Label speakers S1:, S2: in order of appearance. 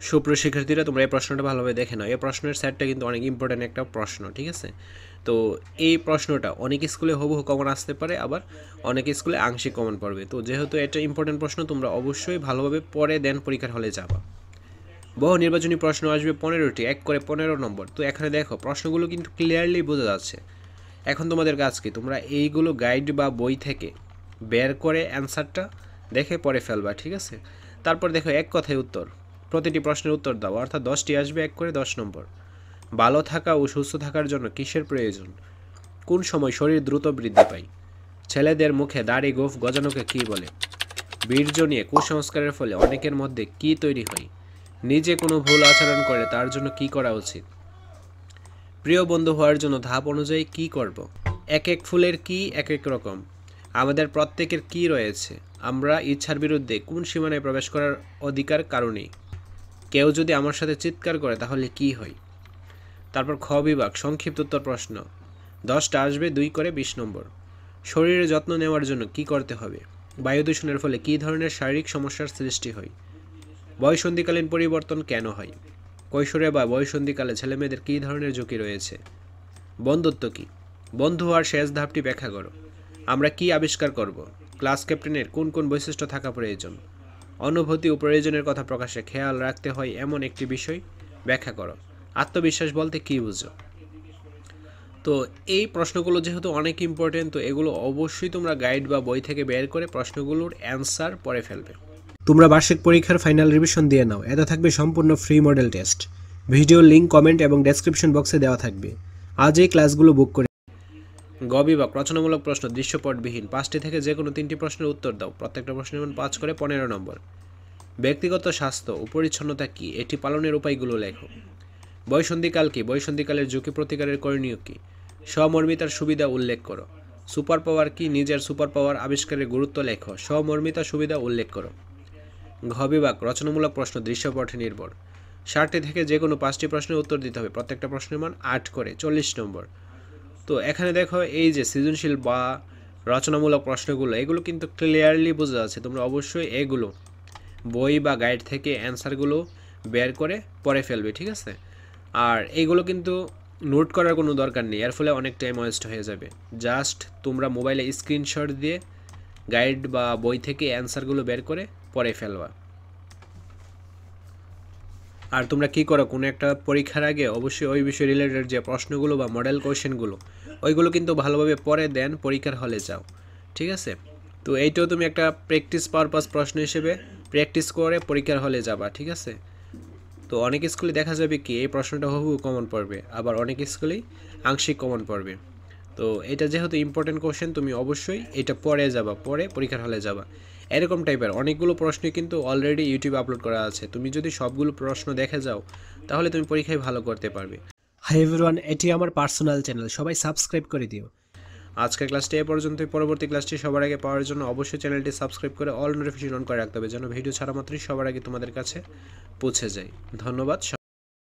S1: সুপ্রিয় শিক্ষার্থীরা, তোমরা এই প্রশ্নটা ভালোভাবে দেখে নাও। এই প্রশ্নের সেটটা কিন্তু অনেক ইম্পর্ট্যান্ট একটা প্রশ্ন, ঠিক আছে? তো এই প্রশ্নটা অনেক স্কুলে হুবহু কমন আসতে পারে, আবার অনেক স্কুলে আংশিক কমন পড়বে। তো যেহেতু এটা ইম্পর্ট্যান্ট প্রশ্ন, তোমরা অবশ্যই ভালোভাবে পড়ে দেন পরীক্ষার হলে যাবা। বহু নির্বাচনী প্রশ্ন আসবে 15টি, এক করে 15 নম্বর। তো এখানে দেখো প্রশ্নগুলো কিন্তু ক্লিয়ারলি বোঝা যাচ্ছে। এখন তোমাদের কাজ কি, তোমরা এইগুলো গাইড বা বই থেকে বের করে অ্যান্সারটা দেখে পড়ে ফেলবা, ঠিক আছে? তারপর দেখো এক কথায় উত্তর, প্রতিটি প্রশ্নের উত্তর দাও, অর্থাৎ 10টি আসবে, এক করে 10 নম্বর। ভালো থাকা ও সুস্থ থাকার জন্য কিসের প্রয়োজন? কোন সময় শরীর দ্রুত বৃদ্ধি পায়? ছেলেদের মুখে দাড়ি গোঁফ গজানোকে কী বলে? বীর্য নিয়ে কুসংস্কারের ফলে অনেকের মধ্যে কী তৈরি হয়? নিজে কোনো ভুল আচরণ করে তার জন্য কী করা উচিত? প্রিয় বন্ধু হওয়ার জন্য ধাপ অনুযায়ী কী করব? এক এক ফুলের কী এক এক রকম? আমাদের প্রত্যেকের কী রয়েছে? আমরা ইচ্ছার বিরুদ্ধে কোন সীমানায় প্রবেশ করার অধিকার কারণেই? কেউ যদি আমার সাথে চিৎকার করে তাহলে কী হয়? তারপর খ বিভাগ সংক্ষিপ্ত উত্তর প্রশ্ন, 10টা আসবে, 2 করে 20 নম্বর। শরীরের যত্ন নেওয়ার জন্য কী করতে হবে? বায়ু দূষণের ফলে কী ধরনের শারীরিক সমস্যার সৃষ্টি হয়? বয়ঃসন্ধিকালীন পরিবর্তন কেন হয়? কৈশোরে বা বয়ঃসন্ধিকালে ছেলেমেয়েদের কী ধরনের ঝুঁকি রয়েছে? বন্ধুত্ব কী? বন্ধু হওয়ার শেষ ধাপটি ব্যাখ্যা করো। আমরা কি আবিষ্কার করব? ক্লাস ক্যাপ্টেনের কোন কোন বৈশিষ্ট্য থাকা প্রয়োজন? অনুভূতি ও প্রয়োজনের কথা প্রকাশে খেয়াল রাখতে হয় এমন একটি বিষয় ব্যাখ্যা করো। আত্মবিশ্বাস বলতে কী বুঝো? তো এই প্রশ্নগুলো যেহেতু অনেক ইম্পর্টেন্ট, তো এগুলো অবশ্যই তোমরা গাইড বা বই থেকে বের করে প্রশ্নগুলোর অ্যান্সার পড়ে ফেলবে। তোমরা বার্ষিক পরীক্ষার ফাইনাল রিভিশন দিয়ে নাও, এতে থাকবে সম্পূর্ণ free model test. Video link comment এবং ডেসক্রিপশন বক্সে দেওয়া থাকবে। আজ এই ক্লাসগুলো বুক করে। গ বিভাগ রচনামূলক প্রশ্ন, দৃশ্যপটবিহীন। 5টি থেকে যে কোনো 3টি প্রশ্নের উত্তর দাও। প্রত্যেকটা প্রশ্নের মান 5 করে 15 নম্বর। ব্যক্তিগত স্বাস্থ্য ও পরিচ্ছন্নতা কী, এটি পালনের উপায়গুলো লেখো। বয়ঃসন্ধিকাল কী, বয়ঃসন্ধিকালের ঝুঁকি প্রতিকারের করণীয় কী? স্বমর্মিতার সুবিধা উল্লেখ করো। সুপার পাওয়ার কী, নিজের সুপার পাওয়ার আবিষ্কারের গুরুত্ব লেখো। স্বমর্মিতার সুবিধা উল্লেখ করো। ঘ বিভাগ রচনামূলক প্রশ্ন, দৃশ্যপটে নির্ভর। 60টি থেকে যে কোনো 5টি প্রশ্নের উত্তর দিতে হবে। প্রত্যেকটা প্রশ্নের মান 8 করে 40 নম্বর। তো এখানে দেখো এই যে সৃজনশীল বা রচনামূলক প্রশ্নগুলো, এগুলো কিন্তু ক্লিয়ারলি বোঝা যাচ্ছে। তোমরা অবশ্যই এগুলো বই বা গাইড থেকে অ্যান্সারগুলো বের করে পড়ে ফেলবে, ঠিক আছে? আর এইগুলো কিন্তু নোট করার কোনো দরকার নেই, এর ফলে অনেক টাইম ওয়েস্ট হয়ে যাবে। জাস্ট তোমরা মোবাইলে স্ক্রিনশট দিয়ে গাইড বা বই থেকে অ্যান্সারগুলো বের করে পড়ে ফেলবা। আর তোমরা কী করো, কোনো একটা পরীক্ষার আগে অবশ্যই ওই বিষয় রিলেটেড যে প্রশ্নগুলো বা মডেল কোয়েশ্চেনগুলো, ওইগুলো কিন্তু ভালোভাবে পড়ে দেন পরীক্ষার হলে যাও, ঠিক আছে? তো এইটাও তুমি একটা প্র্যাকটিস পারপাস প্রশ্ন হিসেবে প্র্যাকটিস করে পরীক্ষার হলে যাবা, ঠিক আছে? তো অনেক স্কুলে দেখা যাবে কি এই প্রশ্নটা হুবহু কমন পড়বে, আবার অনেক স্কুলেই আংশিক কমন পড়বে। তো এটা যেহেতু ইম্পর্টেন্ট কোশ্চেন, তুমি অবশ্যই এটা পড়ে যাবা, পড়ে পরীক্ষার হলে যাবা। এরকম টাইপের অনেকগুলো প্রশ্ন কিন্তু অলরেডি ইউটিউবে আপলোড করা আছে। তুমি যদি সবগুলো প্রশ্ন দেখে যাও তাহলে তুমি পরীক্ষায় ভালো করতে পারবে। হাই এভরিওয়ান, এটি আমার পার্সোনাল চ্যানেল, সবাই সাবস্ক্রাইব করে দিও। আজকের ক্লাসটি এ পর্যন্তই। পরবর্তী ক্লাসটি সবার আগে পাওয়ার জন্য অবশ্যই চ্যানেলটি সাবস্ক্রাইব করে অল নোটিফিকেশন অন করে রাখতে হবে, যেন ভিডিও ছাড়া মাত্রই সবার আগে তোমাদের কাছে পৌঁছে যায়। ধন্যবাদ।